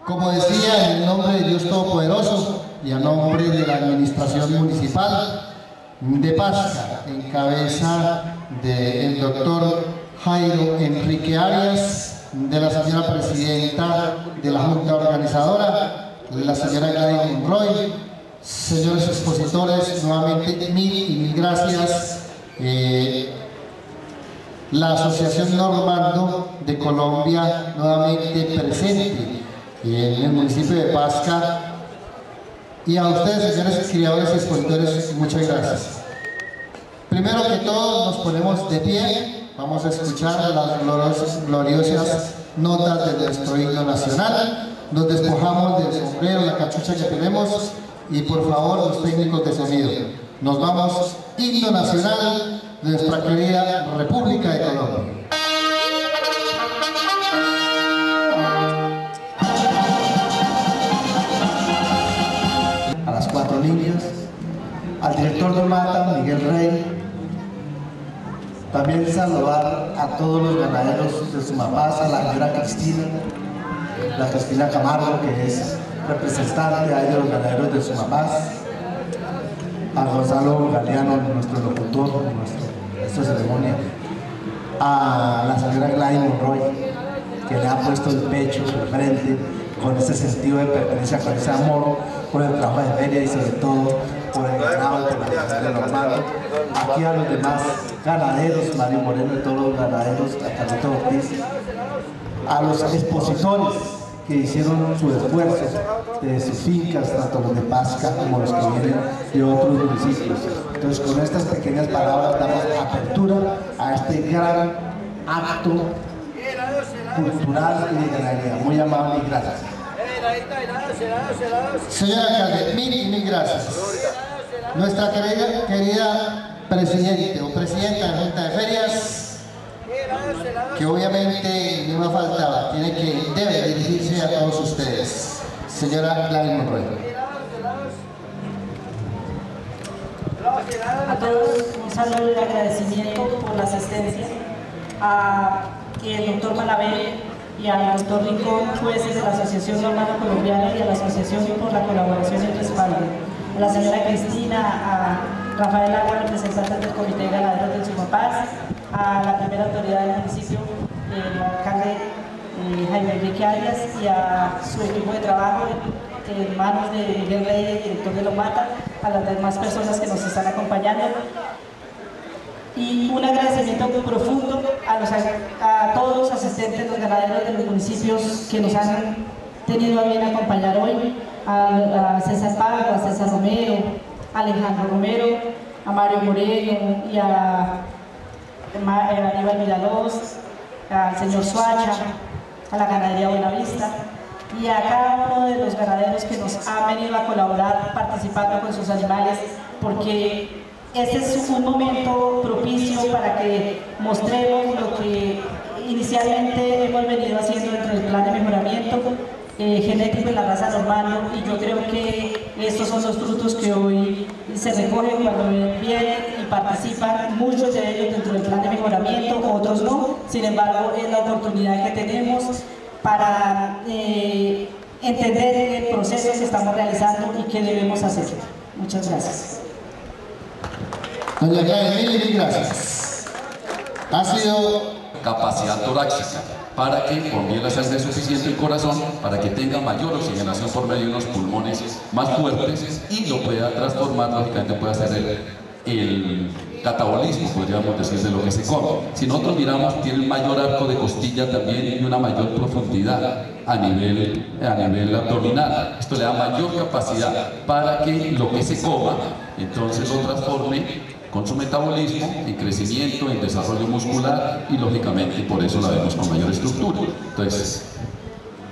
Como decía, en el nombre de Dios Todopoderoso y a nombre de la Administración Municipal de Pasca, en cabeza del doctor Jairo Enrique Arias, de la señora Presidenta de la Junta Organizadora, la señora Gladys Monroy, señores expositores, nuevamente mil gracias. La Asociación Normando de Colombia nuevamente presente en el municipio de Pasca, y a ustedes, señores criadores y expositores, muchas gracias. Primero que todo nos ponemos de pie, vamos a escuchar las gloriosas notas de nuestro himno nacional, nos despojamos del sombrero, la cachucha que tenemos, y por favor los técnicos de sonido, nos vamos, himno nacional de nuestra querida República de Colombia. A las 4 líneas, al director de Mata, Miguel Rey, también saludar a todos los ganaderos de Sumapaz, a la señora Cristina Camargo, que es representante de los ganaderos de Sumapaz, a Gonzalo Galeano, nuestro locutor, nuestra ceremonia, a la señora Gladys Monroy, que le ha puesto el pecho, el frente, con ese sentido de pertenencia, con ese amor por el trabajo de feria y sobre todo por el ganado, por la gente de Normando. Aquí a los demás ganaderos, Mario Moreno y todos los ganaderos, a Carlito Ortiz, a los expositores que hicieron su esfuerzo de sus fincas, tanto los de Pasca como los que vienen de otros municipios. Entonces, con estas pequeñas palabras damos apertura a este gran acto cultural y de ganadería. Muy amable y gracias. Señora alcalde, mil gracias. Nuestra querida presidente o presidenta de la Junta de Ferias, que obviamente no me faltaba, debe dirigirse a todos ustedes. Señora Gladys Monroy. A todos un saludo y agradecimiento por la asistencia, a el doctor Malavé y al doctor Rincón, jueces de la Asociación Normando Colombiana, y a la Asociación por la colaboración y el respaldo, a la señora Cristina, a Rafael Agua, representante del Comité de Ganaderos del Sumapaz, a la primera autoridad del municipio, el alcalde Jaime Enrique Arias, y a su equipo de trabajo en manos de Miguel Rey, el director de Lomata, a las demás personas que nos están acompañando. Y un agradecimiento muy profundo a todos los asistentes, los ganaderos de los municipios que nos han tenido a bien acompañar hoy, a César Pago, a César Romero, a Alejandro Romero, a Mario Moreno y a Aníbal Villalobos, al señor Suacha, a la ganadería Buenavista y a cada uno de los ganaderos que nos han venido a colaborar participando con sus animales, porque este es un momento propicio para que mostremos lo que inicialmente hemos venido haciendo dentro del plan de mejoramiento genético en la raza Normando, y yo creo que estos son los frutos que hoy se recogen cuando vienen y participan, muchos de ellos dentro del plan de mejoramiento, otros no. Sin embargo, es la oportunidad que tenemos para entender el proceso que estamos realizando y qué debemos hacer. Muchas gracias. Doña Gladys, mil gracias. Ha sido capacidad torácica, para que bombee la sangre suficiente el corazón, para que tenga mayor oxigenación por medio de unos pulmones más fuertes y lo pueda transformar, lógicamente pueda hacer el catabolismo, podríamos decir, de lo que se come. Si nosotros miramos, tiene un mayor arco de costilla también y una mayor profundidad a nivel abdominal. Esto le da mayor capacidad para que lo que se coma, entonces lo transforme con su metabolismo, en crecimiento, en desarrollo muscular, y lógicamente por eso la vemos con mayor estructura. Entonces,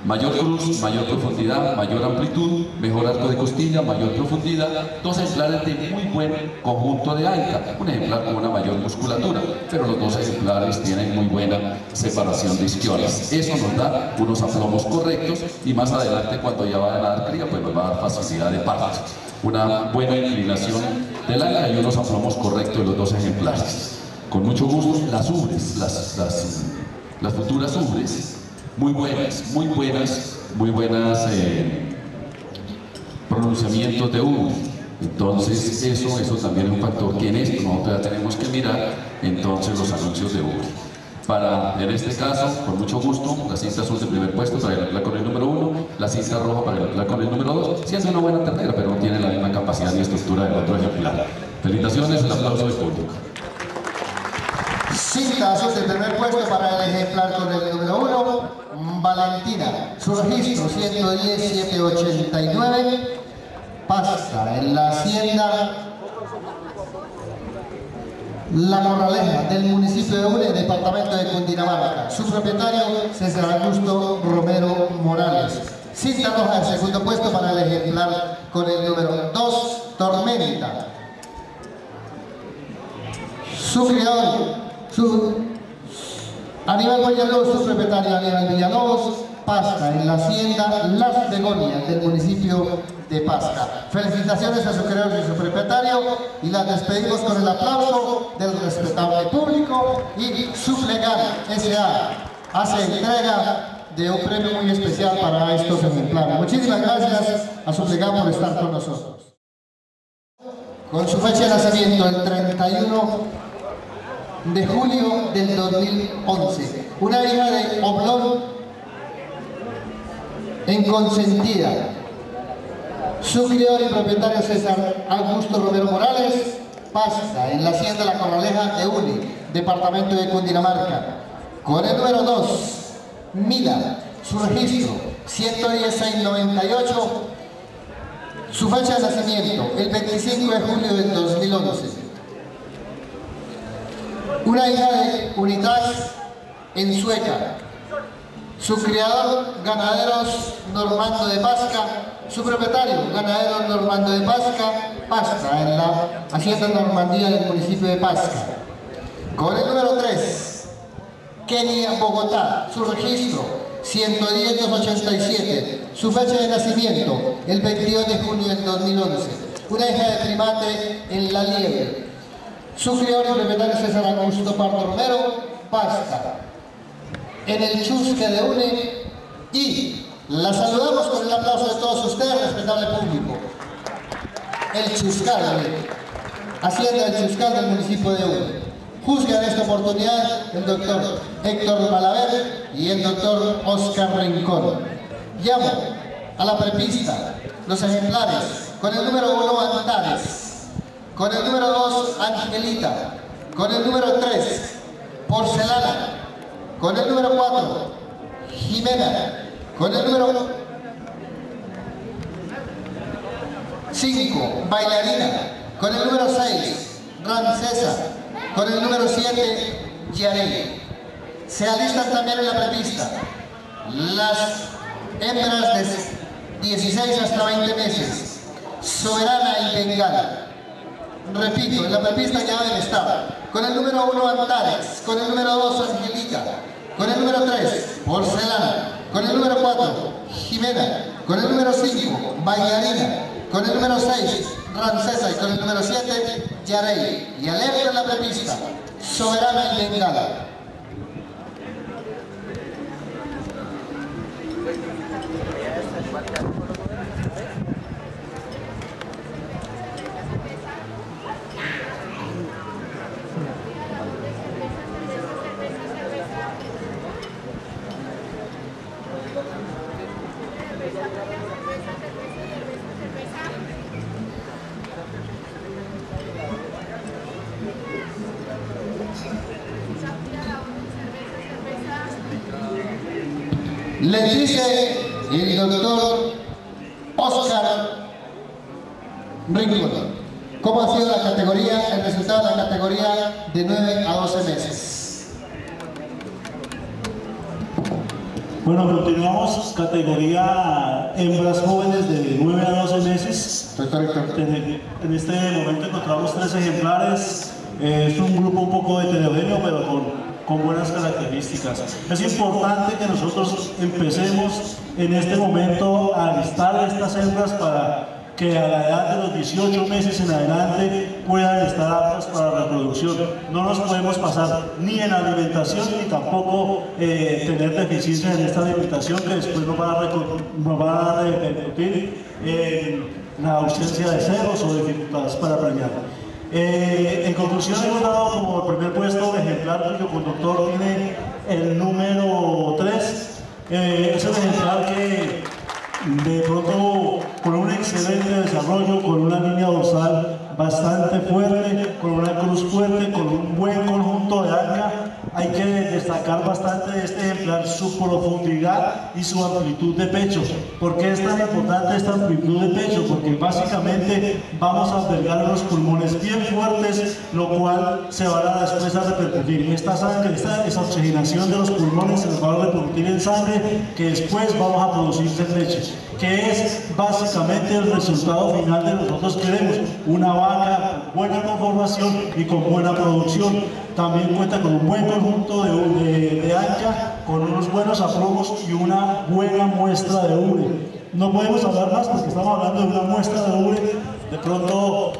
mayor cruz, mayor profundidad, mayor amplitud, mejor arco de costilla, mayor profundidad, dos ejemplares de muy buen conjunto de AICA, un ejemplar con una mayor musculatura, pero los dos ejemplares tienen muy buena separación de isquiones. Eso nos da unos aplomos correctos, y más adelante, cuando ya vayan a dar cría, pues nos va a dar facilidad de parto. Una buena inclinación del AICA y unos aplomos correctos de los dos ejemplares. Con mucho gusto, las ubres, las futuras ubres, muy buenas pronunciamientos de U. Entonces eso también es un factor que en esto nosotros ya tenemos que mirar, entonces los anuncios de U. En este caso, con mucho gusto, las cintas son de primer puesto para irla con el número 1, la cinta roja para irla con el número 2, si es una buena ternera, pero no tiene la misma capacidad ni estructura del otro ejemplar. Felicitaciones, un aplauso del público. Cinta azul de primer puesto para el ejemplar con el número 1, Valentina. Su registro 110-789. Pasa en la hacienda La Corraleja del municipio de Une, departamento de Cundinamarca. Su propietario César Augusto Romero Morales. Cinta roja de segundo puesto para el ejemplar con el número 2, Tormenta. Su criador, Aníbal Villalobos, su propietario Aníbal Villalobos. Pasta en la hacienda Las Begonias del municipio de Pasca. Felicitaciones a su creador y su propietario y las despedimos con el aplauso del respetable público. Y Suplegar S.A. hace entrega de un premio muy especial para estos ejemplares. Muchísimas gracias a Suplegar por estar con nosotros. Con su fecha de nacimiento el 31 de julio del 2011, una hija de Oblón en Consentida. Su criador y propietario César Augusto Romero Morales. Pasta en la hacienda La Corraleja de Uni, departamento de Cundinamarca. Con el número 2, Mila. Su registro 11698. Su fecha de nacimiento el 25 de julio del 2011. Una hija de Unitas en Sueca. Su criador, Ganaderos Normando de Pasca. Su propietario, Ganaderos Normando de Pasca. Pasca en la hacienda Normandía del municipio de Pasca. Con el número 3, Kenia Bogotá. Su registro 110-287. Su fecha de nacimiento el 22 de junio del 2011. Una hija de primate en La Liebre. Su criador y propietario César Augusto Pardo Romero. Pasca en el Chusque de Une. Y la saludamos con el aplauso de todos ustedes, respetable público. El Chuscal, hacienda del Chuscal del municipio de Une. Juzga en esta oportunidad el doctor Héctor Malaver y el doctor Oscar Rincón. Llamo a la prepista los ejemplares con el número 1, Antares, con el número 2, Angelita, con el número 3, Porcelana, con el número 4, Jimena, con el número 5, Bailarina, con el número 6, Rancesa, con el número 7, Yarey. Se alistan también en la prepista las hembras de 16 hasta 20 meses, Soberana y Bengala. Repito, en la prepista ya deben estar con el número 1, Antares, con el número 2, Angelita, con el número 3, Porcelana, con el número 4, Jimena, con el número 5, Bailarina, con el número 6, Rancesa y con el número 7, Yarey. Y alerta en la prepista, Soberana y Bengala. Les dice el doctor Oscar Rincón cómo ha sido la categoría, el resultado de la categoría de 9 a 12 meses. Bueno, continuamos categoría hembras jóvenes de 9 a 12 meses. En este momento encontramos 3 ejemplares. Es un grupo un poco heterogéneo, pero con buenas características. Es importante que nosotros empecemos en este momento a alistar estas hembras para que a la edad de los 18 meses en adelante puedan estar aptas para la reproducción. No nos podemos pasar ni en alimentación ni tampoco tener deficiencias en esta alimentación que después nos va a repercutir en la ausencia de ceros o dificultades para preñar. En conclusión, hemos dado como primer puesto el ejemplar cuyo conductor tiene el número 3. Es un ejemplar que de pronto con un excelente desarrollo, con una línea dorsal bastante fuerte, con una cruz fuerte, con un buen conjunto de anca. Hay que destacar bastante de este ejemplar su profundidad y su amplitud de pecho. ¿Por qué es tan importante esta amplitud de pecho? Porque básicamente vamos a albergar unos pulmones bien fuertes, lo cual se va a después a repercutir. Esta sangre, esa oxigenación de los pulmones se nos va a repercutir en sangre que después vamos a producirse en leche, que es básicamente el resultado final de nosotros queremos. Una vaca con buena conformación y con buena producción. También cuenta con un buen conjunto de anca, con unos buenos aplomos y una buena muestra de ubre. No podemos hablar más porque estamos hablando de una muestra de ubre. De pronto,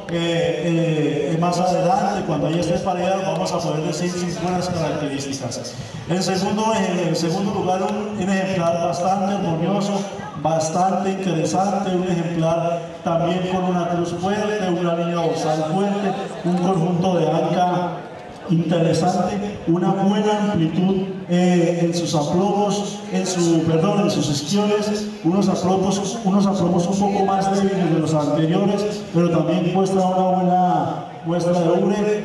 más adelante, cuando ya esté pareado, vamos a poder decir sus buenas características. En segundo lugar, un ejemplar bastante armonioso, bastante interesante, un ejemplar también con una cruz fuerte, una línea dorsal fuerte, un conjunto de anca interesante, una buena amplitud en sus aplomos, en sus isquiones, unos aplomos un poco más débiles de los anteriores, pero también muestra una buena muestra de ubre.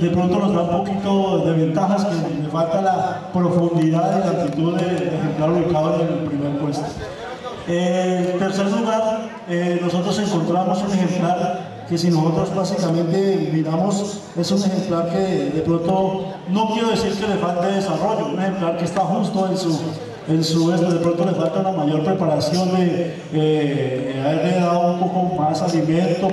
De pronto nos da un poquito de ventajas, que le falta la profundidad y la amplitud del ejemplar ubicado en el primer puesto. En tercer lugar, nosotros encontramos un ejemplar que, si nosotros básicamente miramos, es un ejemplar que de pronto, no quiero decir que le falte desarrollo, un ejemplar que está justo de pronto le falta una mayor preparación de haberle dado un poco más alimento,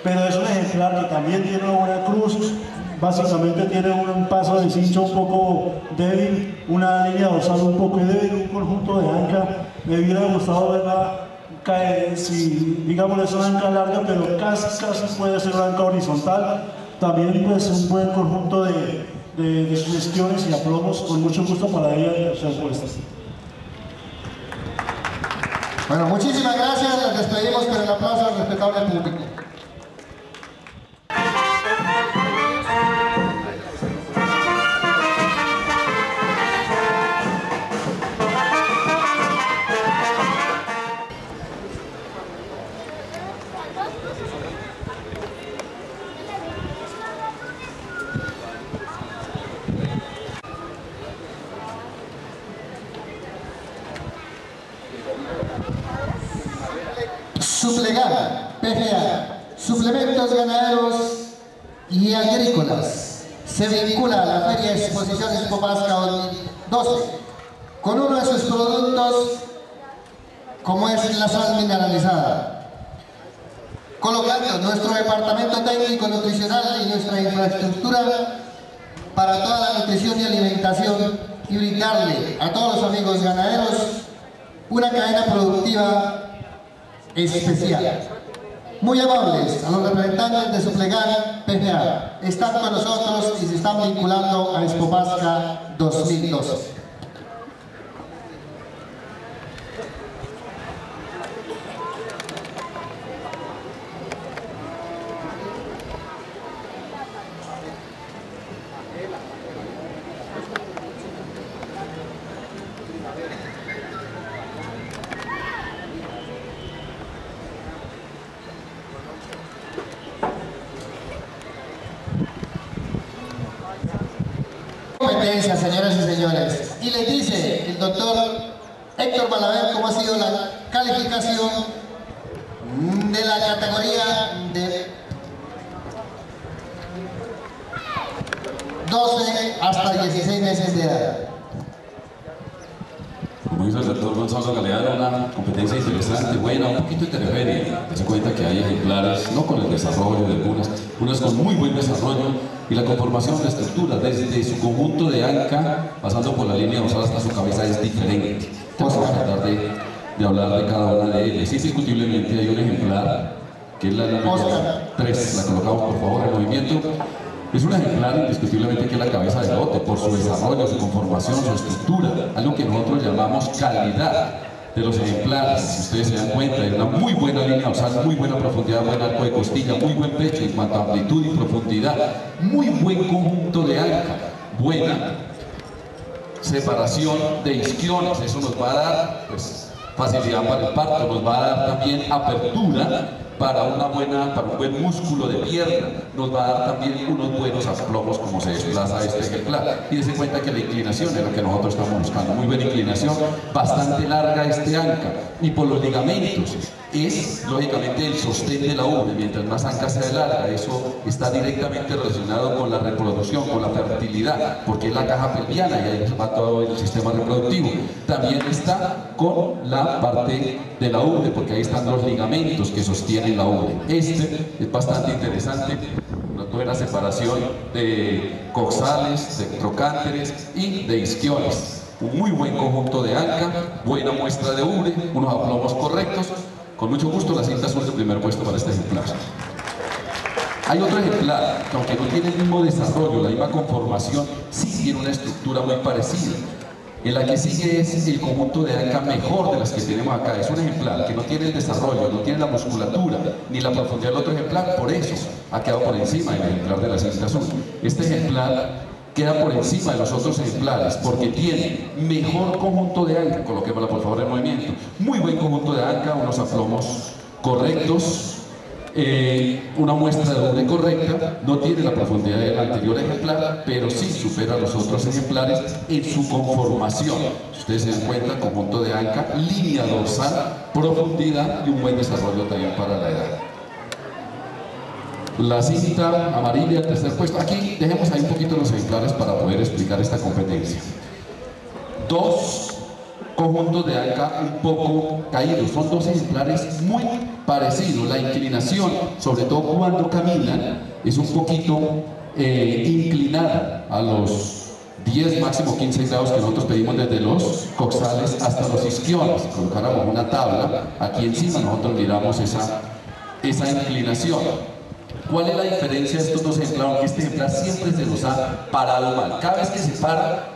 pero es un ejemplar que también tiene una buena cruz. Básicamente tiene un paso de cincho un poco débil, una línea dorsal un poco débil, un conjunto de anca. Me hubiera gustado verla caer, si digamos es una anca larga, pero casi puede ser una anca horizontal. También pues un buen conjunto de sugestiones y aplomos, con mucho gusto para ella ser puestas. Bueno, muchísimas gracias, nos despedimos con el aplauso al respetable público. Suplegar, PGA, suplementos ganaderos y agrícolas, se vincula a la Feria Exposición Expopasca 2012 con uno de sus productos, como es la sal mineralizada, colocando nuestro departamento técnico nutricional y nuestra infraestructura para toda la nutrición y alimentación, y brindarle a todos los amigos ganaderos una cadena productiva especial. Muy amables a los representantes de Suplegar PGA, están con nosotros y se están vinculando a Expopasca 2012. Competencia, señoras y señores, y les dice el doctor Héctor Malaver cómo ha sido la calificación de la categoría de 12 hasta 16 meses de edad. Como dice el doctor Gonzalo Galeano, una competencia interesante, buena, un poquito heterogénea. Se cuenta que hay ejemplares, no con el desarrollo de unas con muy buen desarrollo, y la conformación de la estructura, desde su conjunto de anca, pasando por la línea dorsal hasta su cabeza, es diferente. Vamos a tratar de de hablar de cada una de ellas. Indiscutiblemente hay un ejemplar, que es la número 3, la colocamos por favor en movimiento. Es un ejemplar indiscutiblemente que es la cabeza de lote, por su desarrollo, su conformación, su estructura, algo que nosotros llamamos calidad de los ejemplares. Si ustedes se dan cuenta, hay una muy buena línea dorsal, muy buena profundidad, buen arco de costilla, muy buen pecho en cuanto a amplitud y profundidad, muy buen conjunto de anca, buena separación de isquiones. Eso nos va a dar pues, facilidad para el parto, nos va a dar también apertura para un buen músculo de pierna, nos va a dar también unos buenos asplomos como se desplaza este ejemplar. Y dense cuenta que la inclinación es lo que nosotros estamos buscando, muy buena inclinación, bastante larga este anca, y por los ligamentos es lógicamente el sostén de la ubre. Mientras más anca sea larga, eso está directamente relacionado con la reproducción, con la fertilidad, porque es la caja pelviana y ahí va todo el sistema reproductivo. También está con la parte de la ubre, porque ahí están los ligamentos que sostienen la ubre. Este es bastante interesante, una buena separación de coxales, de trocánteres y de isquiones. Un muy buen conjunto de anca, buena muestra de ubre, unos aplomos correctos. Con mucho gusto la cinta azul de primer puesto para este ejemplar. Hay otro ejemplar que, aunque no tiene el mismo desarrollo, la misma conformación, sí tiene una estructura muy parecida. En la que sigue es el conjunto de anca mejor de las que tenemos acá. Es un ejemplar que no tiene el desarrollo, no tiene la musculatura, ni la profundidad del otro ejemplar, por eso ha quedado por encima del ejemplar de la cinta azul. Este ejemplar queda por encima de los otros ejemplares porque tiene mejor conjunto de anca. Coloquémosla por favor en movimiento. Muy buen conjunto de anca, unos aplomos correctos, una muestra de ubre correcta, no tiene la profundidad del anterior ejemplar, pero sí supera a los otros ejemplares en su conformación. Si ustedes se dan cuenta, conjunto de anca, línea dorsal, profundidad y un buen desarrollo también para la edad. La cinta amarilla, tercer puesto. Aquí dejemos ahí un poquito los ejemplares para poder explicar esta competencia. Dos conjuntos de anca un poco caídos, son dos ejemplares muy parecidos. La inclinación, sobre todo cuando caminan, es un poquito inclinada a los 10, máximo 15 grados que nosotros pedimos desde los coxales hasta los isquiones. Si colocáramos una tabla aquí encima, nosotros miramos esa inclinación. ¿Cuál es la diferencia de estos dos ejemplares? Que este ejemplar siempre se nos ha parado mal. Cada vez que se para,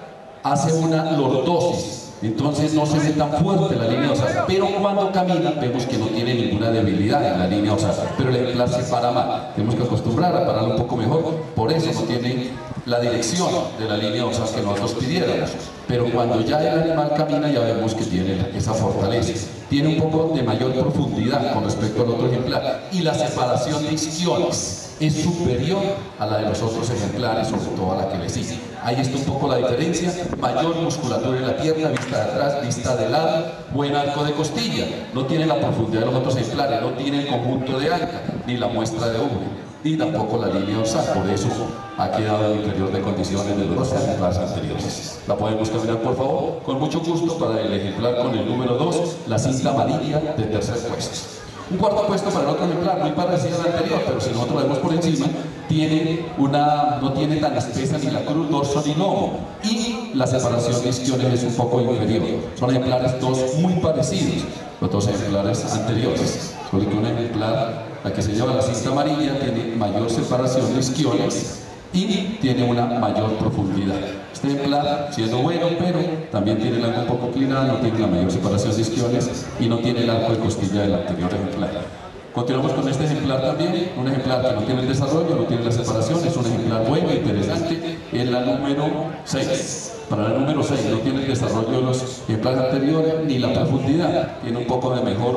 hace una lordosis. Entonces no se ve tan fuerte la línea dorsal, pero cuando camina vemos que no tiene ninguna debilidad en la línea dorsal, pero el ejemplar se para mal. Tenemos que acostumbrar a pararlo un poco mejor, por eso no tiene la dirección de la línea dorsal que nosotros pidiéramos. Pero cuando ya el animal camina ya vemos que tiene esa fortaleza. Tiene un poco de mayor profundidad con respecto al otro ejemplar y la separación de isquiones es superior a la de los otros ejemplares, sobre todo a la que le sigue. Ahí está un poco la diferencia, mayor musculatura en la pierna, vista de atrás, vista de lado, buen arco de costilla, no tiene la profundidad de los otros ejemplares, no tiene el conjunto de anca, ni la muestra de ubre, ni tampoco la línea dorsal, por eso ha quedado en inferior de condiciones de los ejemplares anteriores. La podemos caminar por favor, con mucho gusto para el ejemplar con el número 2, la cinta amarilla de tercer puesto. Un cuarto puesto para el otro ejemplar, muy parecido al anterior, pero si nosotros vemos por encima, no tiene tan espesa ni la cruz, dorso ni lomo, y la separación de isquiones es un poco inferior. Son ejemplares dos muy parecidos, los dos ejemplares anteriores. Solo que un ejemplar, la que se lleva la cinta amarilla, tiene mayor separación de isquiones y tiene una mayor profundidad. Este ejemplar, siendo bueno, pero también tiene el arco un poco inclinado, no tiene la mayor separación de isquiones y no tiene el arco de costilla del anterior ejemplar. Continuamos con este ejemplar también, un ejemplar que no tiene el desarrollo, no tiene la separación, es un ejemplar bueno, interesante, es la número 6. Para la número 6 no tiene el desarrollo de los ejemplares anteriores ni la profundidad, tiene un poco de mejor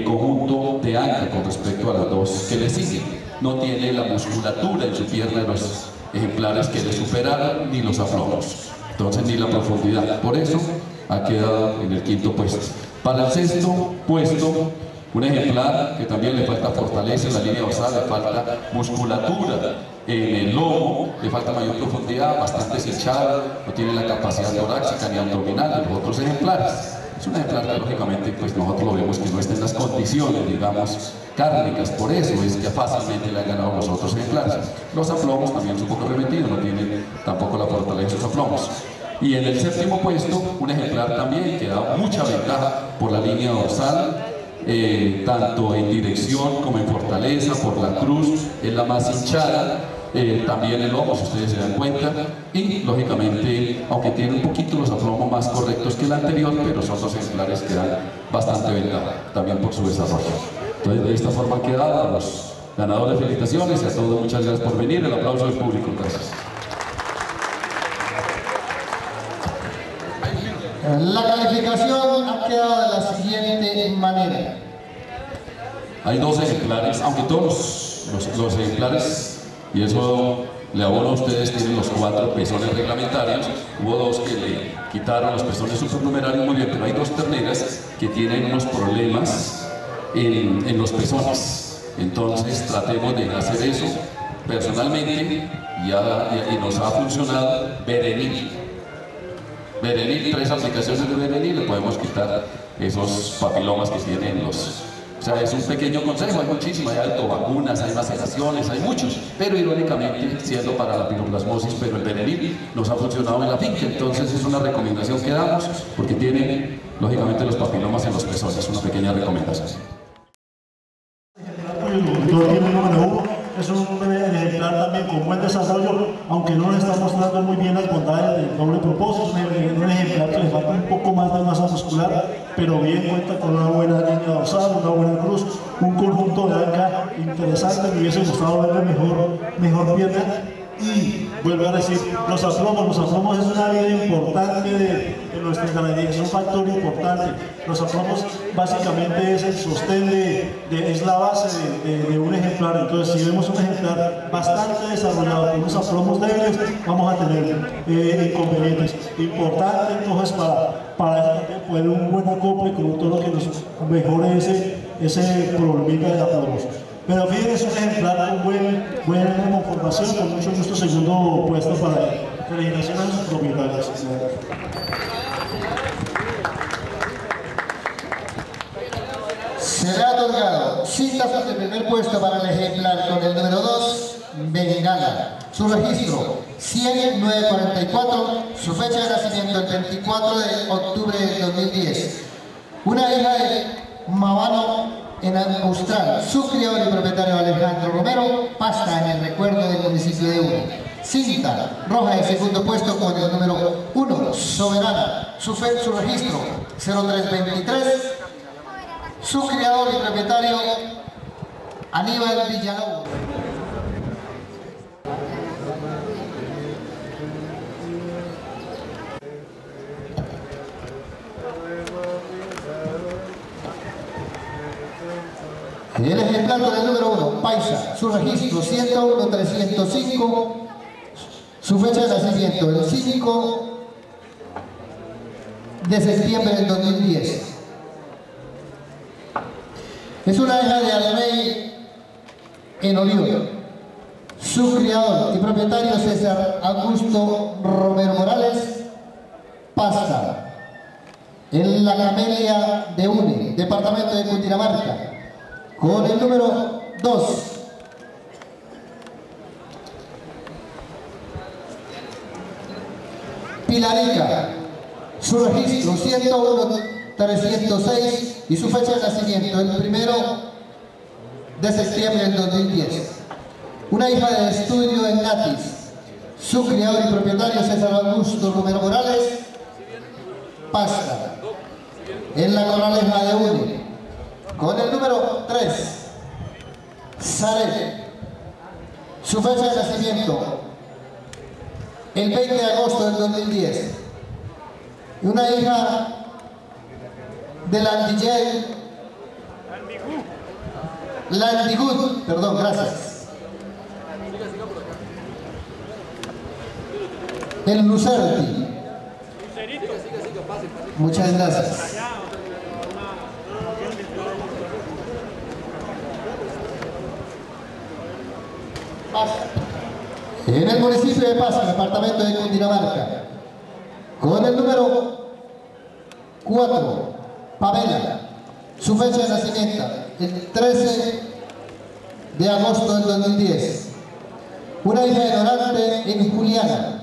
conjunto de anca con respecto a las dos que le siguen. No tiene la musculatura en su pierna de los ejemplares que le superaron, ni los aplomos, entonces ni la profundidad. Por eso ha quedado en el quinto puesto. Para el sexto puesto, un ejemplar que también le falta fortaleza en la línea dorsal, le falta musculatura en el lomo, le falta mayor profundidad, bastante hinchado, no tiene la capacidad torácica ni abdominal de los otros ejemplares. Es un ejemplar que lógicamente pues nosotros lo vemos que no está en las condiciones, digamos, cárnicas, por eso es que fácilmente le han ganado los otros ejemplares. Los aplomos también son un poco remetidos, no tienen tampoco la fortaleza de los aplomos. Y en el séptimo puesto, un ejemplar también que da mucha ventaja por la línea dorsal, tanto en dirección como en fortaleza, por la cruz, es la más hinchada, también el lomo, si ustedes se dan cuenta, y lógicamente, aunque tiene un poquito los aplomos más correctos que el anterior, pero son dos ejemplares que dan bastante ventaja, también por su desarrollo. Entonces, de esta forma han quedado los ganadores. Felicitaciones y a todos muchas gracias por venir. El aplauso del público. Gracias. La calificación ha quedado de la siguiente manera. Hay dos ejemplares, aunque todos los ejemplares, y eso le abono a ustedes, tienen los 4 pezones reglamentarios. Hubo 2 que le quitaron los pezones supernumerarios, muy bien, pero hay 2 terneras que tienen unos problemas en los pezones. Entonces tratemos de hacer eso personalmente y nos ha funcionado. Berenil, 3 aplicaciones de Berenil, le podemos quitar esos papilomas que tienen los... O sea, es un pequeño consejo, hay muchísimas, hay autovacunas, hay maceraciones, hay muchos, pero irónicamente siendo para la piroplasmosis, pero el Berenil nos ha funcionado en la finca. Entonces es una recomendación que damos porque tiene lógicamente los papilomas en los pezones, una pequeña recomendación. Es un ejemplar también con buen desarrollo, aunque no le está mostrando muy bien las bondades del doble propósito. Es un ejemplar que le falta un poco más de masa muscular, pero bien cuenta con una buena línea dorsal, una buena cruz, un conjunto de anca interesante. Me hubiese gustado verle mejor pierna. Y vuelvo a decir, los aplomos es una vida importante de nuestra ganadería, es un factor importante. Los aplomos básicamente es el sostén es la base de un ejemplar. Entonces, si vemos un ejemplar bastante desarrollado con unos aplomos débiles, vamos a tener inconvenientes. Importante entonces para poder un buen acople con un toro que nos mejore ese problemita de aplomos. Pero fíjense, es un ejemplar con buena conformación, con mucho gusto, segundo puesto para él. Felicitaciones a sus propietarios. Será otorgado cinta de primer puesto para el ejemplar con el número 2, Bengala. Su registro 100-944, su fecha de nacimiento el 24 de octubre del 2010. Una hija de Mavano en Austral, su criador y propietario Alejandro Romero, pasta en el recuerdo del municipio de Uno. Cinta roja de segundo puesto con el número 1, Soberana, su registro 0323, su criador y propietario Aníbal Villalobos. El ejemplar con el número 1, Paisa, su registro 101-305, su fecha de nacimiento el 5 de septiembre del 2010. Es una hija de Alrey en Orión. Su criador y propietario César Augusto Romero Morales, pasta en la Camelia de Une, departamento de Cundinamarca, con el número 2. Pilarica, su registro 101-306 y su fecha de nacimiento el 1 de septiembre del 2010. Una hija de estudio en Natis, su criador y propietario César Augusto Romero Morales, pasta en la Corraleja de Une, con el número 3, Saré, su fecha de nacimiento el 20 de agosto del 2010. Y una hija de Landigut, perdón, gracias. El Lucerti. Muchas gracias. En el municipio de Pasco, departamento de Cundinamarca, con el número 4, Pamela, su fecha de nacimiento el 13 de agosto del 2010. Una hija de Dorante en Juliana,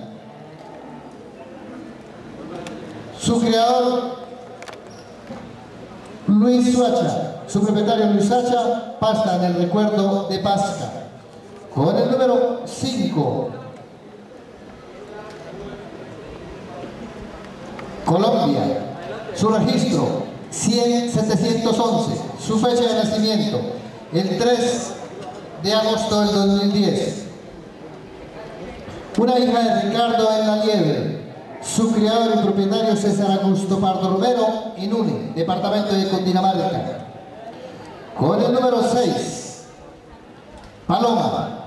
Su creador, Luis Suacha. Su propietario, Luis Suacha, pasta en el recuerdo de Pasca. Con el número 5, Colombia. Su registro, 100-711. Su fecha de nacimiento, el 3 de agosto del 2010. Una hija de Ricardo en la Liebre. Su criador y propietario, César Augusto Pardo Romero, Inuni, departamento de Cundinamarca. Con el número 6, Paloma.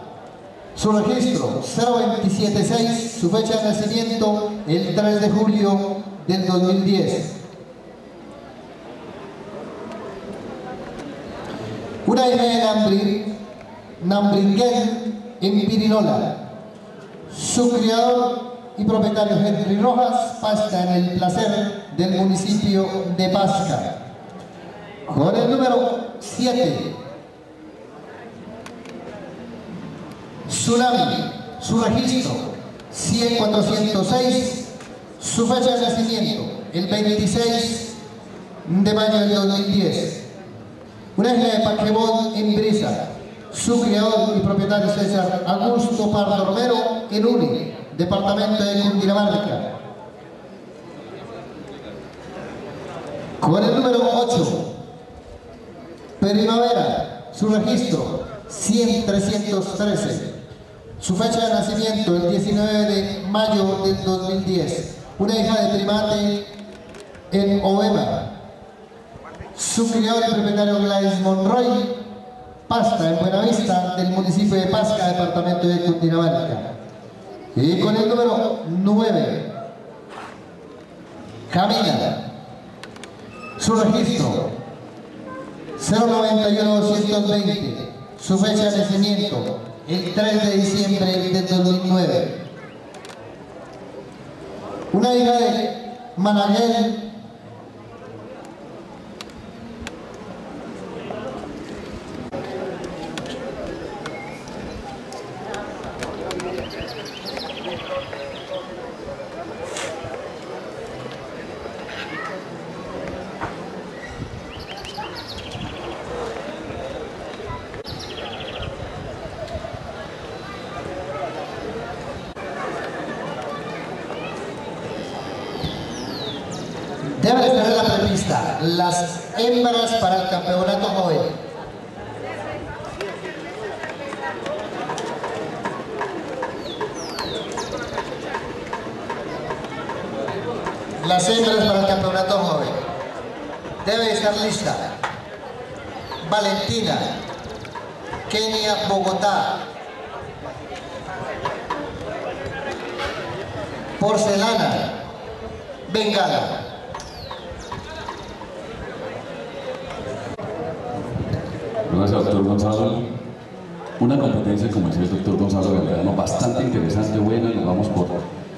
Su registro, 0276. Su fecha de nacimiento, el 3 de julio del 2010. Una hija de Nambringuén en Pirinola. Su criador y propietario, Henry Rojas, pasta en el Placer del municipio de Pasca. Con el número 7, Tsunami. Su registro, 100-406. Su fecha de nacimiento, el 26 de mayo del 2010. Una hija de Paquebón en Brisa. Su criador y propietario, César Augusto Pardo Romero, en Uni, departamento de Cundinamarca. Con el número 8, Primavera. Su registro, 100-313. Su fecha de nacimiento, el 19 de mayo del 2010. Una hija de Primate en Oema. Su criador y propietario, Gladys Monroy, pasta en Buenavista del municipio de Pasca, departamento de Cundinamarca. Y con el número 9, Camina. Su registro, 091-220. Su fecha de nacimiento, el 3 de diciembre del 2009. Una hija de Managuel deben tener la prevista las hembras para el campeonato joven. Las hembras para el campeonato joven. Debe estar lista. Valentina, Kenia, Bogotá. Porcelana, Bengala. Gracias, doctor Gonzalo. Una competencia, como decía el doctor Gonzalo Galeano, bastante interesante, buena. Nos vamos por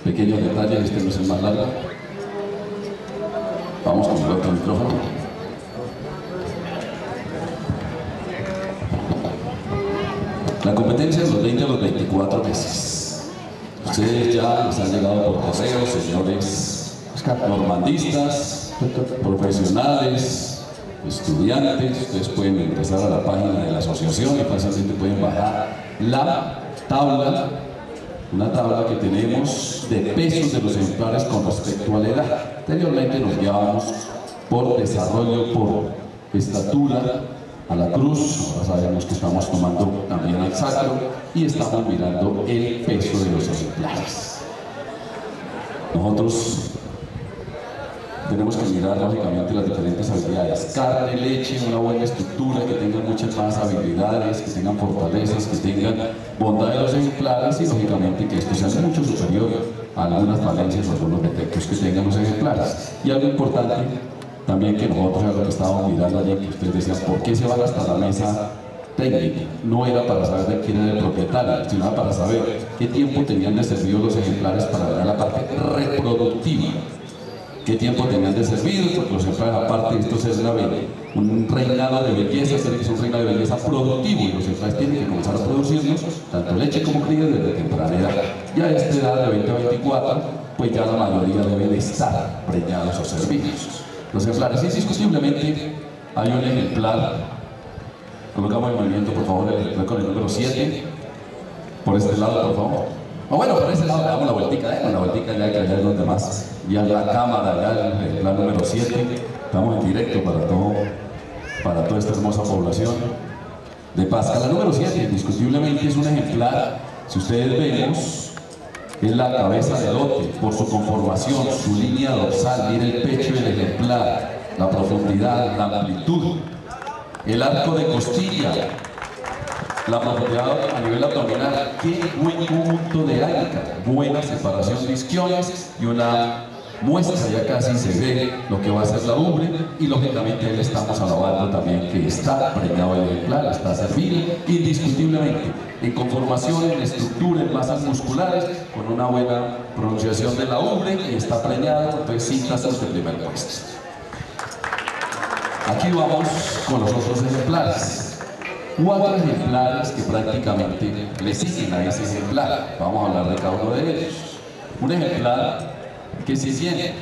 pequeños detalles, este no es el más largo. Vamos con el otro micrófono. La competencia es los 20 a los 24 meses. Ustedes ya les han llegado por correo, señores normandistas, profesionales, estudiantes. Ustedes pueden ingresar a la página de la asociación y fácilmente pueden bajar la tabla, una tabla que tenemos de pesos de los ejemplares con respecto a la edad. Anteriormente nos guiábamos por desarrollo, por estatura, a la cruz. Ahora sabemos que estamos tomando también al sacro y estamos mirando el peso de los ejemplares. Nosotros tenemos que mirar lógicamente las diferentes habilidades: carne, leche, una buena estructura, que tengan muchas más habilidades, que tengan fortalezas, que tengan bondad de los ejemplares y lógicamente que esto sea mucho superior a algunas falencias o algunos defectos que tengan los ejemplares. Y algo importante también, que nosotros, a lo que estábamos mirando allí, que ustedes decían, ¿por qué se van hasta la mesa técnica? No era para saber de quién era el propietario, sino para saber qué tiempo tenían de servir los ejemplares para ver la parte reproductiva. ¿Qué tiempo tenían de servir? Porque los ejemplares, aparte de esto, es un reinado de belleza, es un reinado de belleza productivo, y los ejemplares tienen que comenzar a producirnos tanto leche como cría desde temprana edad. Ya a esta edad de 20 a 24, pues ya la mayoría deben estar preñados o servidos. Los ejemplares, indiscutiblemente, hay un ejemplar, colocamos en movimiento por favor el ejemplar con el número 7, por este lado por favor. O bueno, por este lado le damos la vueltica, ya que allá es donde más, ya en la cámara, ya el ejemplar número 7, estamos en directo para toda esta hermosa población de Pasca. La número 7, indiscutiblemente es un ejemplar, si ustedes vemos, es la cabeza de lote, por su conformación, su línea dorsal, mire el pecho del ejemplar, la profundidad, la amplitud, el arco de costilla, la profundidad a nivel abdominal, qué buen conjunto de álica, buena separación de isquiones y una muestra, ya casi se ve lo que va a ser la ubre, y lógicamente le estamos alabando también que está preñado el ejemplar, está servido indiscutiblemente en conformación, en estructura, en masas musculares, con una buena pronunciación de la ubre y está preñado, entonces síntesis de primer puesto. Aquí vamos con los otros ejemplares. 4 ejemplares que prácticamente le siguen a ese ejemplar. Vamos a hablar de cada uno de ellos. Un ejemplar que si bien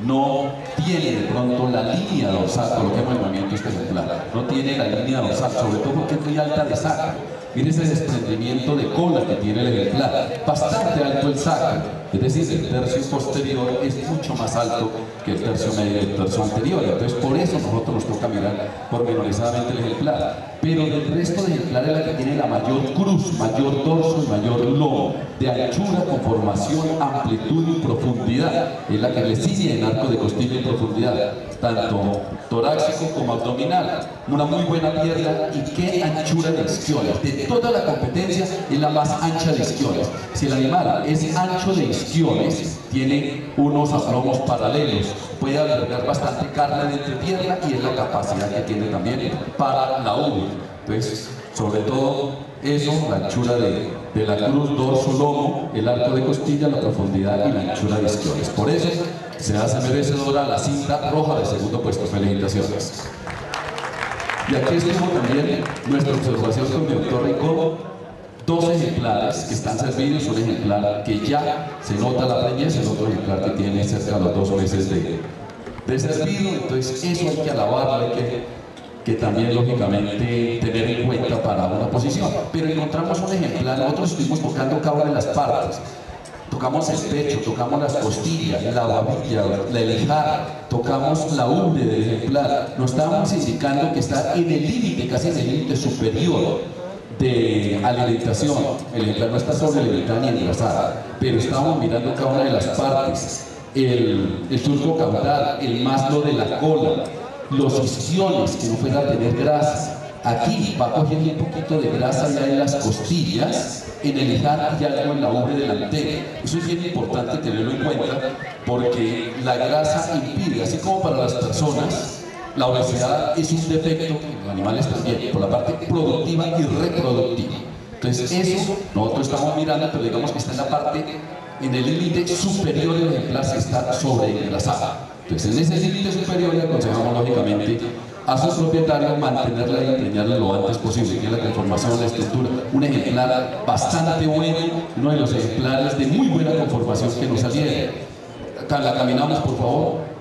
no tiene de pronto la línea dorsal, coloquemos el movimiento este ejemplar, no tiene la línea dorsal, sobre todo porque es muy alta de sacro. Mire ese desprendimiento de cola que tiene el ejemplar, bastante alto el sacro, es decir, el tercio posterior es mucho más alto que el tercio medio y el tercio anterior, entonces por eso nosotros nos toca mirar pormenorizadamente el ejemplar. Pero del resto de ejemplares es la que tiene la mayor cruz, mayor dorso y mayor lomo, de anchura, conformación, amplitud y profundidad, es la que le sigue en arco de costilla y profundidad, tanto torácico como abdominal, una muy buena pierna y qué anchura de isquiones. De toda la competencia es la más ancha de isquiones. Si el animal es ancho de isquiones, tiene unos aplomos paralelos, puede albergar bastante carne de entrepierna y es la capacidad que tiene también para la ubre. Entonces, sobre todo eso, la anchura de la cruz, dorso, lomo, el arco de costilla, la profundidad y la anchura de isquiones. Por eso se hace merecedora la cinta roja de segundo puesto. Felicitaciones. Y aquí estuvo también nuestra observación con el doctor Rico. 2 ejemplares que están servidos, un ejemplar que ya se nota la preñez, el otro ejemplar que tiene cerca de los 2 meses de servido. Entonces eso hay que alabarlo, hay que también lógicamente tener en cuenta para una posición. Pero encontramos un ejemplar, nosotros estuvimos tocando cada una de las partes. Tocamos el pecho, tocamos las costillas, la babilla, la elejar, tocamos la ubre del ejemplar. Nos estábamos indicando que está en el límite, casi en el límite superior de alimentación. El ejemplar no está sobrealimentado ni engrasado, pero estamos mirando cada una de las partes, el surco caudal, el maslo de la cola, los isquiones, que no fuera a tener grasa. Aquí va cogiendo un poquito de grasa ya en las costillas, en el hijar y algo en la ubre delantera. Eso es bien importante tenerlo en cuenta, porque la grasa impide, así como para las personas, la obesidad es un defecto, en los animales también, por la parte productiva y reproductiva. Entonces eso nosotros estamos mirando, pero digamos que está en la parte, en el límite superior del ejemplar, se está sobreengrasado. Entonces en ese límite superior le aconsejamos lógicamente a su propietario mantenerla y preñarla lo antes posible, que es la conformación, la estructura. Un ejemplar bastante bueno, uno de los ejemplares de muy buena conformación que nos salieron. Acá la caminamos, por favor.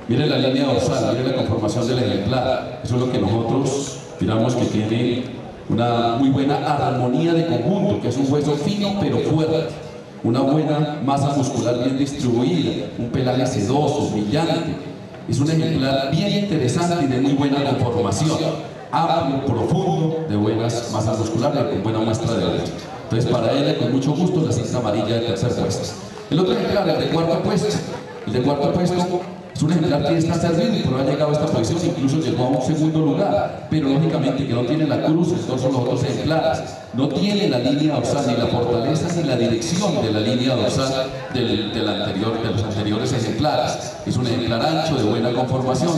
Miren la línea dorsal, miren la conformación del ejemplar. Eso es lo que nosotros miramos que tiene una muy buena armonía de conjunto, que es un hueso fino pero fuerte, una buena masa muscular bien distribuida, un pelaje sedoso, brillante. Es un ejemplar bien interesante y de muy buena conformación, amplio, profundo, de buenas masas musculares, con buena muestra de leche. Entonces para ella, con mucho gusto, la cinta amarilla de tercer puesto. El otro ejemplar, el de cuarto puesto. El de cuarto puesto es un ejemplar que está servido, pero ha llegado a esta posición, incluso llegó a un segundo lugar, pero lógicamente que no tiene la cruz, estos son los otros ejemplares, no tiene la línea dorsal, ni la fortaleza, ni la dirección de la línea dorsal de los anteriores ejemplares. Es un ejemplar ancho, de buena conformación,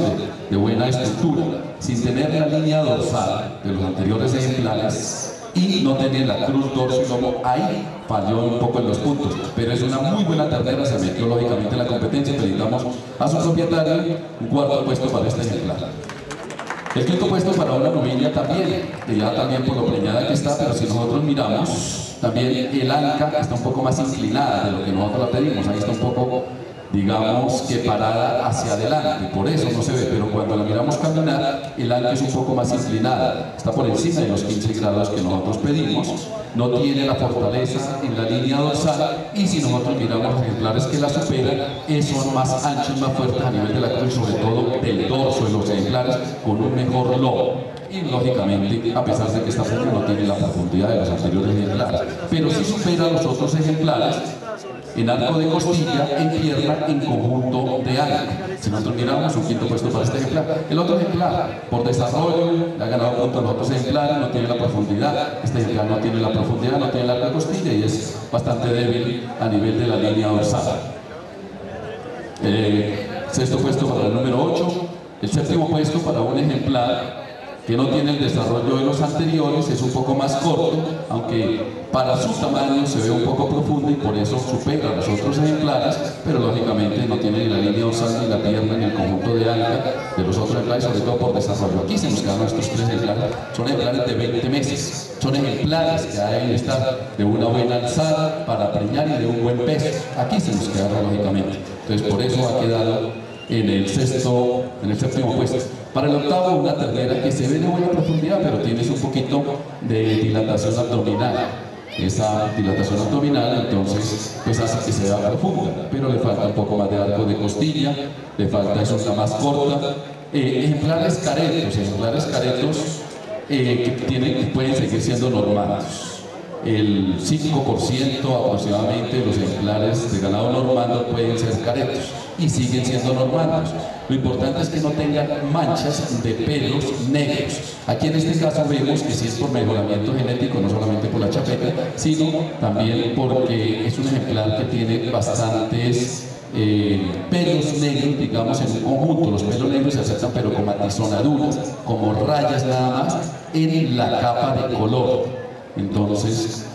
de buena estructura, sin tener la línea dorsal de los anteriores ejemplares, y no tener la cruz, dorso y lomo. Ahí falló un poco en los puntos, pero es una muy buena ternera, se metió lógicamente en la competencia. Felicitamos a su propietario, un cuarto puesto para este ejemplar. El quinto puesto para una novilla también, ya también por lo preñada que está, pero si nosotros miramos, también el anca está un poco más inclinada de lo que nosotros la pedimos, ahí está un poco, digamos que parada hacia adelante, por eso no se ve, pero cuando la miramos caminar, el anca es un poco más inclinada, está por encima de los 15 grados que nosotros pedimos, no tiene la fortaleza en la línea dorsal, y si nosotros miramos los ejemplares que la superan, son más anchos, más fuertes a nivel de la cruz, sobre todo del dorso de los ejemplares, con un mejor lomo. Y lógicamente, a pesar de que esta foto no tiene la profundidad de los anteriores ejemplares, pero sí supera a los otros ejemplares en arco de costilla, en pierna, en conjunto de anca. Si nosotros miramos, un quinto puesto para este ejemplar. El otro ejemplar, por desarrollo, le ha ganado punto a los otros ejemplares, no tiene la profundidad. Este ejemplar no tiene la profundidad, no tiene el arco de costilla y es bastante débil a nivel de la línea dorsal. Sexto puesto para el número 8. El séptimo puesto para un ejemplar que no tiene el desarrollo de los anteriores, es un poco más corto, aunque para su tamaño se ve un poco profundo y por eso supera a los otros ejemplares, pero lógicamente no tiene ni la línea dorsal ni la pierna ni el conjunto de anca de los otros ejemplares, sobre todo por desarrollo. Aquí se nos quedan estos tres ejemplares, son ejemplares de 20 meses, son ejemplares que deben estar de una buena alzada para preñar y de un buen peso. Aquí se nos quedaron lógicamente, entonces por eso ha quedado en el séptimo puesto. Para el octavo, una ternera que se ve de buena profundidad, pero tienes un poquito de dilatación abdominal. Esa dilatación abdominal, entonces, pues hace que sea profunda, pero le falta un poco más de arco de costilla, le falta eso, la más corta. Ejemplares caretos que pueden seguir siendo normados. El 5% aproximadamente de los ejemplares de ganado normando pueden ser caretos y siguen siendo normandos. Lo importante es que no tengan manchas de pelos negros. Aquí en este caso vemos que sí es por mejoramiento genético, no solamente por la chapeta, sino también porque es un ejemplar que tiene bastantes pelos negros, digamos, en un conjunto. Los pelos negros se aceptan, pero como atizonaduras, como rayas nada más en la capa de color. Entonces,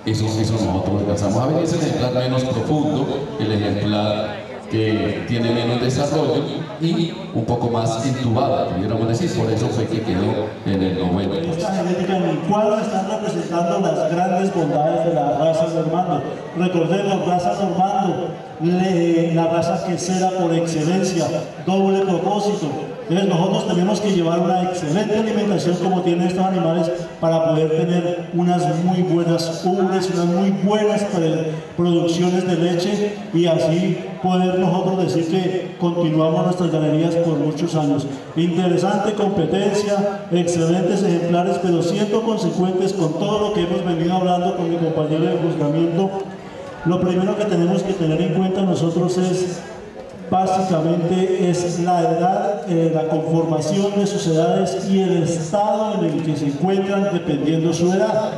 eso nosotros alcanzamos a ver. Es el ejemplar menos profundo, el ejemplar que tiene menos desarrollo y un poco más entubado, pudiéramos decir, por eso fue que quedó en el noveno. Esta genética en el cuadro están representando las grandes bondades de la raza normando. Recordemos, raza normando, la raza quesera por excelencia, doble propósito. Entonces nosotros tenemos que llevar una excelente alimentación como tienen estos animales para poder tener unas muy buenas ubres, unas muy buenas producciones de leche y así poder nosotros decir que continuamos nuestras ganaderías por muchos años. Interesante competencia, excelentes ejemplares, pero siendo consecuentes con todo lo que hemos venido hablando con mi compañero de juzgamiento. Lo primero que tenemos que tener en cuenta nosotros es básicamente es la edad, la conformación de sus edades y el estado en el que se encuentran dependiendo su edad.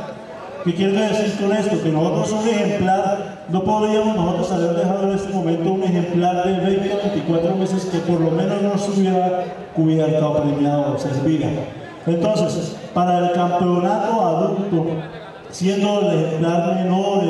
¿Qué quiere decir con esto? Que nosotros un ejemplar, no podríamos nosotros haber dejado en este momento un ejemplar de 20 a 24 meses que por lo menos no estuviera cubierta o premiado o servida. Entonces, para el campeonato adulto, siendo el ejemplar menor,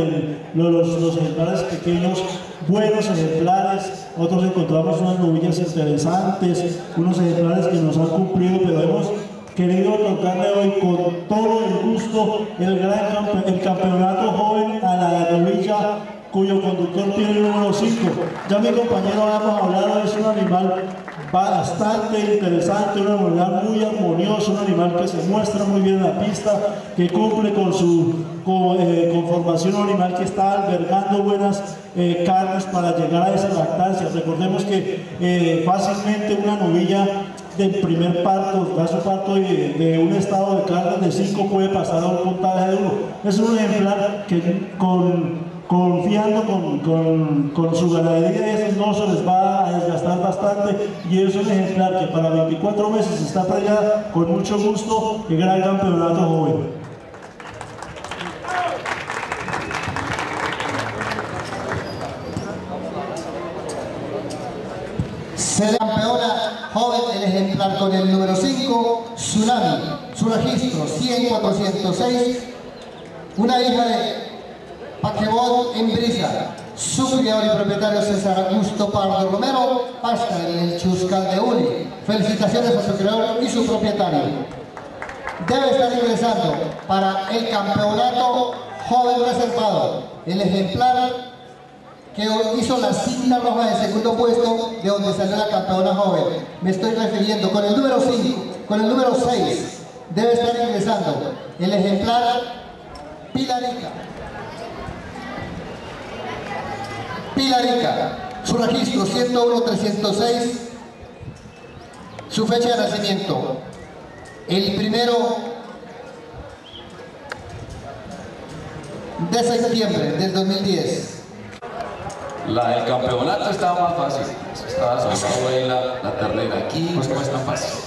los ejemplares pequeños, buenos ejemplares, nosotros encontramos unas novillas interesantes, unos ejemplares que nos han cumplido, pero hemos querido tocarle hoy con todo el gusto el campeonato joven a la novilla cuyo conductor tiene el número 5. Ya mi compañero hemos hablado, es un animal bastante interesante, un animal muy armonioso, un animal que se muestra muy bien en la pista, que cumple con su conformación, un animal que está albergando buenas carnes para llegar a esa lactancia. Recordemos que fácilmente una novilla del primer parto, caso parto de un estado de carne de 5 puede pasar a un puntaje de 1. Es un ejemplar que confiando con su ganadería, no se les va a desgastar bastante y es un ejemplar que para 24 meses está para allá con mucho gusto el gran campeonato joven. Se campeona joven el ejemplar con el número 5, Tsunami, su registro 100-406, una hija de Paquebón en Brisa, su criador y propietario César Augusto Pardo Romero, pasta en el Chuscal de Uli. Felicitaciones a su creador y su propietario. Debe estar ingresando para el campeonato joven reservado el ejemplar que hizo la cinta roja de segundo puesto de donde salió la campeona joven. Me estoy refiriendo con el número 5, con el número 6. Debe estar ingresando el ejemplar Pilarica. Pilarica, su registro 101-306, su fecha de nacimiento, el 1 de septiembre del 2010. El campeonato estaba más fácil, estaba soltado ahí la ternera, aquí no es tan fácil.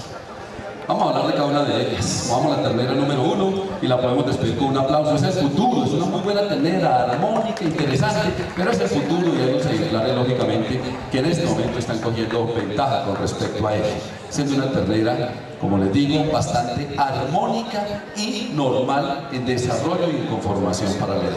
Vamos a hablar de cada una de ellas. Vamos a la ternera número 1 y la podemos despedir con un aplauso. Es el futuro, es una muy buena ternera, armónica, interesante, pero es el futuro y hay los ejemplares, lógicamente, que en este momento están cogiendo ventaja con respecto a ella. Siendo una ternera, como les digo, bastante armónica y normal en desarrollo y en conformación para la edad.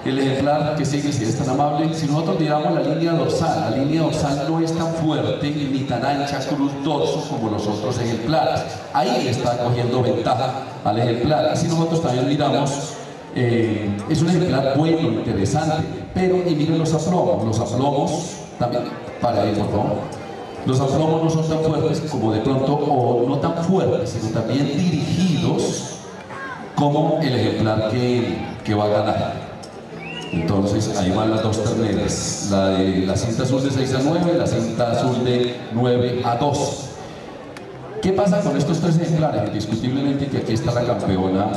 El ejemplar que sigue, si es tan amable, si nosotros miramos la línea dorsal no es tan fuerte ni tan ancha cruz dorso como los otros ejemplares. Ahí está cogiendo ventaja al ejemplar. Si nosotros también miramos, es un ejemplar bueno, interesante, pero y miren los aplomos también, para ahí por favor. Los aplomos no son tan fuertes como de pronto, o no tan fuertes, sino también dirigidos como el ejemplar que va a ganar. Entonces ahí van las dos terneras, la cinta azul de 6 a 9 y la cinta azul de 9 a 2. ¿Qué pasa con estos tres ejemplares? Indiscutiblemente que aquí está la campeona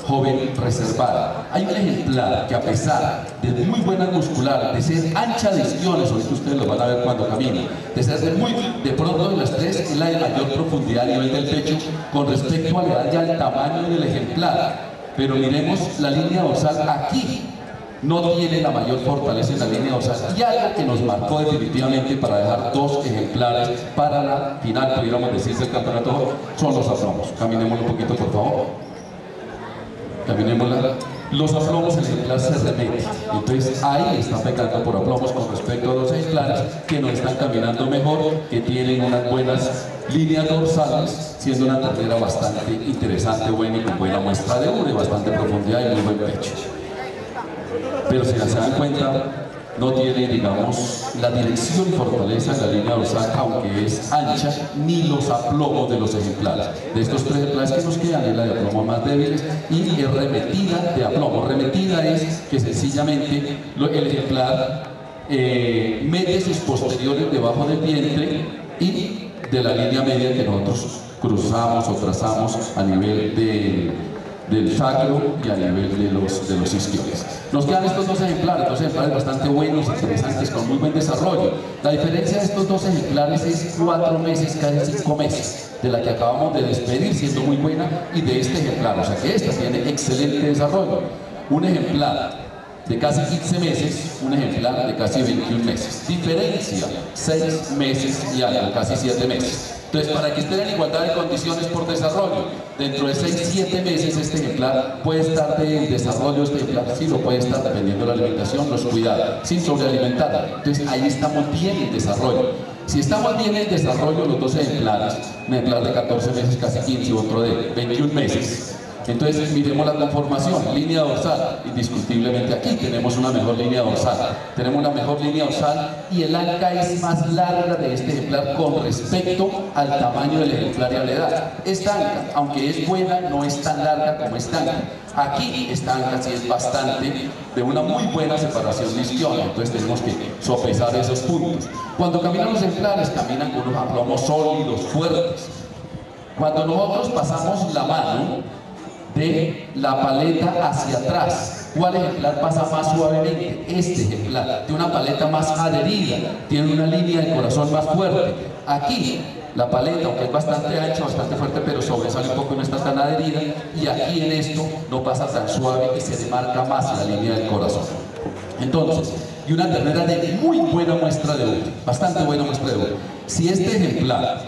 joven reservada. Hay un ejemplar que, a pesar de muy buena muscular, de ser ancha de isquiones, ahorita ustedes lo van a ver cuando camina, de ser de pronto de las tres es la de mayor profundidad a nivel del pecho con respecto a la edad y al tamaño del ejemplar. Pero miremos la línea dorsal aquí. No tiene la mayor fortaleza en la línea dorsal y algo que nos marcó definitivamente para dejar dos ejemplares para la final, pudiéramos decir, del campeonato, son los aplomos. Caminemos un poquito, por favor. Caminémosla. Los aplomos, el ejemplar se remete. Entonces ahí están pecando por aplomos con respecto a los ejemplares que no están caminando mejor, que tienen unas buenas líneas dorsales, siendo una ternera bastante interesante, buena y con buena muestra de ubre, bastante profundidad y muy buen pecho. Pero si se dan cuenta, no tiene, digamos, la dirección y fortaleza de la línea dorsal, aunque es ancha, ni los aplomos de los ejemplares. De estos tres ejemplares que nos quedan, es la de aplomo más débiles y es remetida de aplomo. Remetida es que sencillamente el ejemplar mete sus posteriores debajo del vientre y de la línea media que nosotros cruzamos o trazamos a nivel del sacro y a nivel de los isquiones. Nos quedan estos dos ejemplares bastante buenos, interesantes, con muy buen desarrollo. La diferencia de estos dos ejemplares es 4 meses, casi 5 meses, de la que acabamos de despedir, siendo muy buena, y de este ejemplar, o sea que esta tiene excelente desarrollo. Un ejemplar de casi 15 meses, un ejemplar de casi 21 meses. Diferencia, 6 meses y algo, casi 7 meses. Entonces, para que estén en igualdad de condiciones por desarrollo, dentro de 6-7 meses este ejemplar puede estar de desarrollo, este ejemplar sí lo puede estar dependiendo de la alimentación, los cuidados, sin sobrealimentar. Entonces, ahí estamos bien en desarrollo. Si estamos bien en desarrollo los dos ejemplares, un ejemplar de 14 meses, casi 15, otro de 21 meses, entonces miremos la conformación, línea dorsal, indiscutiblemente aquí tenemos una mejor línea dorsal, y el anca es más larga de este ejemplar con respecto al tamaño del ejemplar y a la edad. Esta anca, aunque es buena, no es tan larga como esta anca. Aquí esta anca sí es bastante, de una muy buena separación de isquiones, entonces tenemos que sopesar esos puntos. Cuando caminan los ejemplares, caminan con unos aplomos sólidos, fuertes. Cuando nosotros pasamos la mano de la paleta hacia atrás, ¿cuál ejemplar pasa más suavemente? Este ejemplar tiene una paleta más adherida, tiene una línea de corazón más fuerte. Aquí la paleta, aunque es bastante ancha, bastante fuerte, pero sobresale un poco y no está tan adherida, y aquí en esto no pasa tan suave y se demarca más la línea del corazón. Entonces, y una ternera de muy buena muestra de ubre, bastante buena muestra de ubre. Si este ejemplar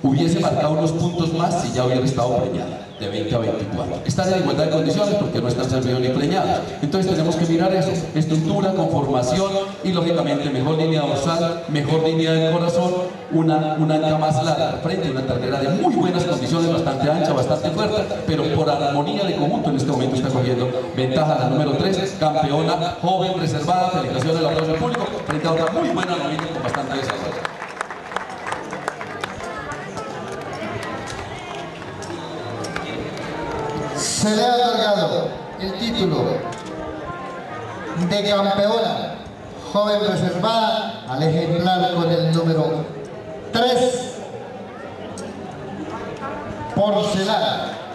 hubiese marcado unos puntos más, si ya hubiera estado preñada. de 20 a 24. Están en igualdad de condiciones porque no están servidos ni preñados. Entonces tenemos que mirar eso, estructura, conformación y lógicamente mejor línea dorsal, mejor línea del corazón, una anca más larga al frente, una ternera de muy buenas condiciones, bastante ancha, bastante fuerte, pero por armonía de conjunto en este momento está cogiendo ventaja la número 3, campeona, joven, reservada, felicitaciones al aplauso del público, frente a otra muy buena novita con bastante desarrollo. Se le ha otorgado el título de campeona joven reservada al ejemplar con el número 3, Porcelana.